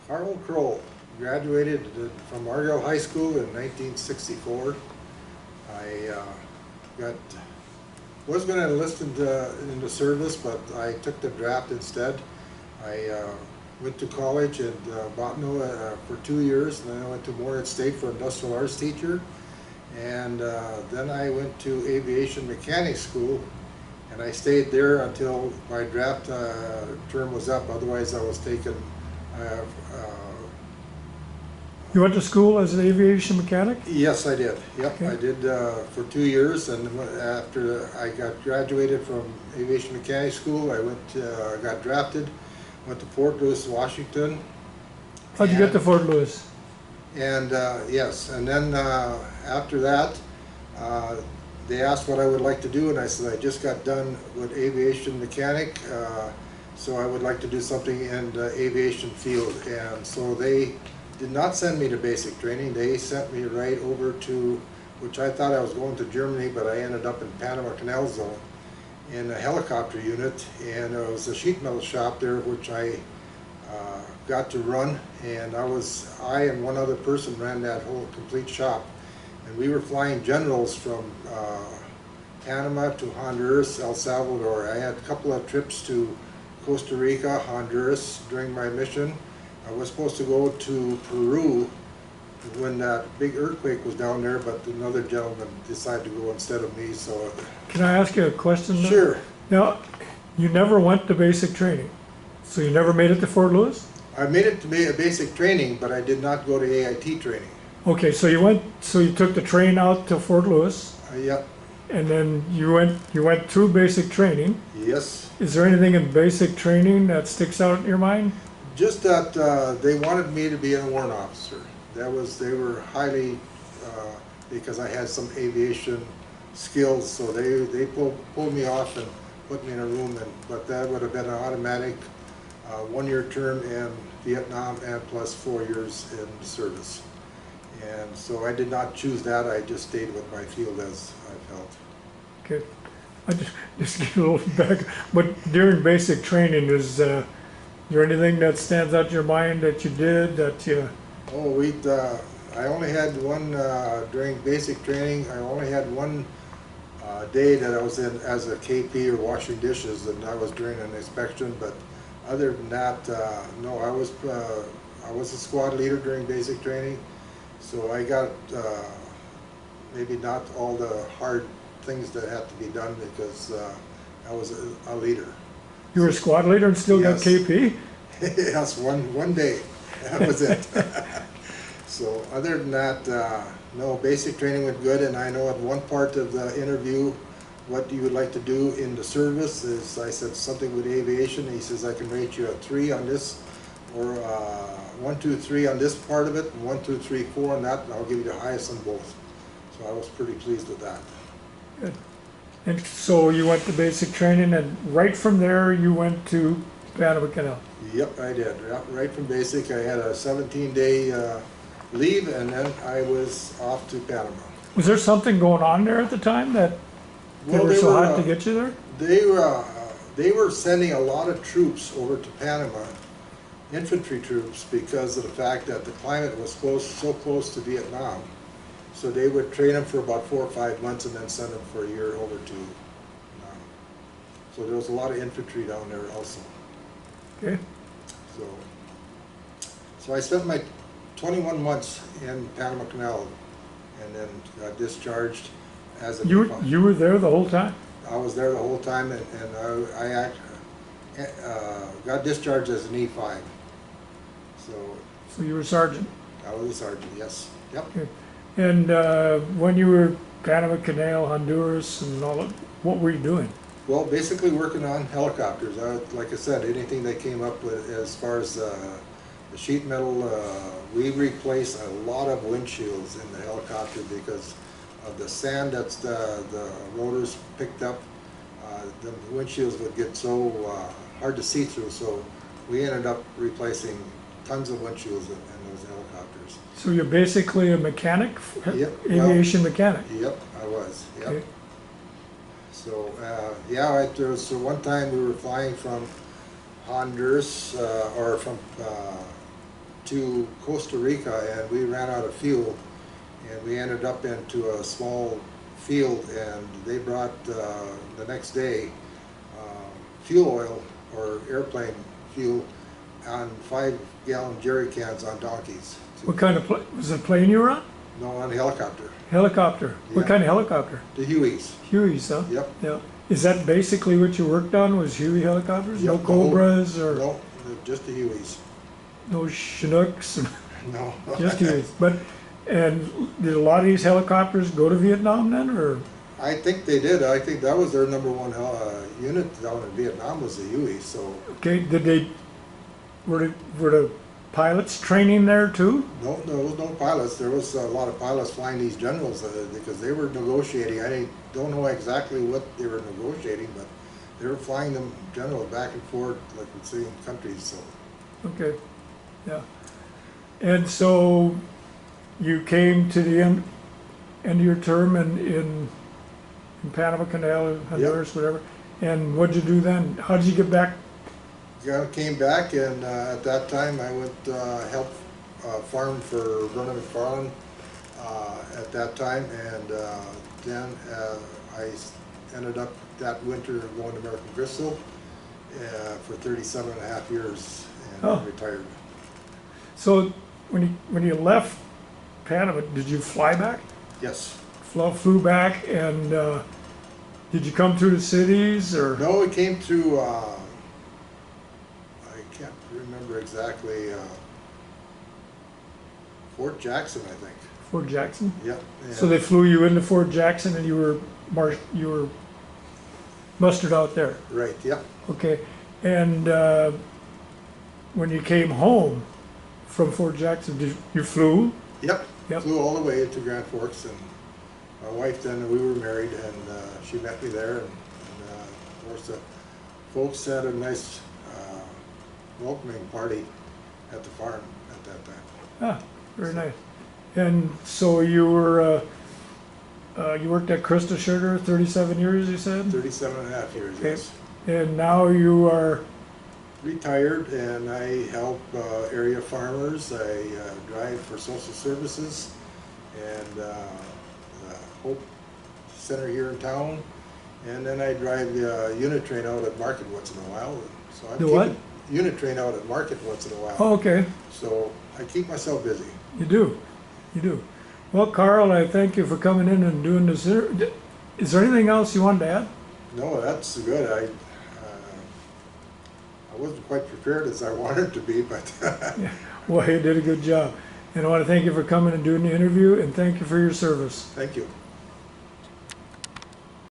Kroll graduated from Argyle High School in 1964. I was going to enlist into service, but I took the draft instead. I went to college at Botano for 2 years, and then I went to Morehead State for industrial arts teacher. And then I went to aviation mechanics school, and I stayed there until my draft term was up. Otherwise, I was taken. You went to school as an aviation mechanic? Yes, I did. Yep, Okay. I did for 2 years, and after I got graduated from aviation mechanics school, I got drafted, went to Fort Lewis, Washington. How'd you get to Fort Lewis? And yes, and then after that, they asked what I would like to do, and I said I just got done with aviation mechanic, so I would like to do something in the aviation field. And so they did not send me to basic training. They sent me right over to, which I thought I was going to Germany, but I ended up in Panama Canal Zone in a helicopter unit, and it was a sheet metal shop there, which I got to run, and I and one other person ran that whole complete shop, and we were flying generals from Panama to Honduras, El Salvador. I had a couple of trips to Costa Rica, Honduras during my mission. I was supposed to go to Peru when that big earthquake was down there, but another gentleman decided to go instead of me. So, Can I ask you a question? Sure. Now, you never went to basic training, so you never made it to Fort Lewis? I made it to basic training, but I did not go to AIT training. Okay, so you took the train out to Fort Lewis, Yep. and then you went through basic training. Yes. Is there anything in basic training that sticks out in your mind? Just that they wanted me to be a warrant officer. They were highly, because I had some aviation skills, so they pulled me off and put me in a room. But that would have been an automatic 1-year term in Vietnam and plus 4 years in service. And so I did not choose that. I just stayed with my field as I felt. Okay, I just get a little back. But during basic training, is there anything that stands out in your mind that you did that you? Oh, I only had one during basic training. I only had one day that I was in as a KP or washing dishes, and that was during an inspection. But other than that, no. I was a squad leader during basic training, so I got maybe not all the hard things that had to be done because I was a leader. You were a squad leader and still got Yes. KP? Yes, one day. That was it. So other than that, no, basic training went good, and I know at one part of the interview, what you would like to do in the service is, I said something with aviation. He says, I can rate you a 3 on this, or 1, 2, 3 on this part of it, and 1, 2, 3, 4 on that, and I'll give you the highest on both. So I was pretty pleased with that. Good. And so you went to basic training, and right from there you went to Panama Canal. Yep, I did. Yep, right from basic, I had a 17-day leave, and then I was off to Panama. Was there something going on there at the time that they were so hot to get you there? They were sending a lot of troops over to Panama, infantry troops, because of the fact that the climate was so close to Vietnam. So they would train them for about 4 or 5 months and then send them for a year over to Vietnam. So there was a lot of infantry down there also. Okay. So I spent my 21 months in Panama Canal, and then got discharged as a. You were there the whole time? I was there the whole time, and I got discharged as an E5. So you were sergeant? I was a sergeant, yes. Yep. Okay. And when you were Panama Canal, Honduras, and all that, what were you doing? Well, basically working on helicopters. Like I said, anything they came up with as far as the sheet metal, we replaced a lot of windshields in the helicopter because of the sand that the rotors picked up. The windshields would get so hard to see through, so we ended up replacing tons of windshields in those helicopters. So you're basically a mechanic? Yep. Aviation mechanic? Yep, I was. Yep. Okay. So yeah, there was one time we were flying from Honduras or from to Costa Rica, and we ran out of fuel, and we ended up into a small field, and they brought the next day fuel oil or airplane fuel on 5-gallon jerry cans on donkeys. What kind of was it a plane you were on? No, on a helicopter. Helicopter. What Yeah. kind of helicopter? The Hueys. Hueys, huh? Yep. Yeah. Is that basically what you worked on? Was Huey helicopters? No Yep, the whole- Cobras or No, just the Hueys. no Chinooks? No. Just Hueys. But and did a lot of these helicopters go to Vietnam then, or? I think they did. I think that was their number one unit down in Vietnam was the Huey. So Okay, did they were the pilots training there too? no, there was no pilots. There was a lot of pilots flying these generals because they were negotiating. I don't know exactly what they were negotiating, but they were flying them generals back and forth like we'd see in countries. So Okay, yeah. And so you came to the end of your term in Panama Canal, Honduras, whatever. And what'd you do then? How did you get back? yeah, came back, and at that time I went help farm for Vernon McFarland at that time, and then I ended up that winter going to American Crystal for 37 and a half years and Oh. retired. So when you left Panama, did you fly back? Yes. Flew back, and did you come through the cities or? No, it came through, I can't remember exactly, Fort Jackson, I think. Fort Jackson? Yep. So they flew you into Fort Jackson and you were mustered out there. Right, yep. Okay. And when you came home from Fort Jackson, you flew? Yep. Yep. Flew all the way to Grand Forks, and my wife then, we were married, and she met me there, and of course the folks had a nice welcoming party at the farm at that time. Ah, very nice. And so you worked at Krista Sugar 37 years, you said? 37 and a half years, Okay. yes. And now you are, Retired, and I help area farmers. I drive for social services and the Hope Center here in town, and then I drive the unit train out at market once in a while. So I The what? Unit train out at market once in a while. oh, okay, So I keep myself busy. you do. Well, Carl, I thank you for coming in and doing this. Is there anything else you wanted to add? No, that's good. I wasn't quite prepared as I wanted to be, but Yeah. Well, you did a good job. And I want to thank you for coming and doing the interview, and thank you for your service. thank you.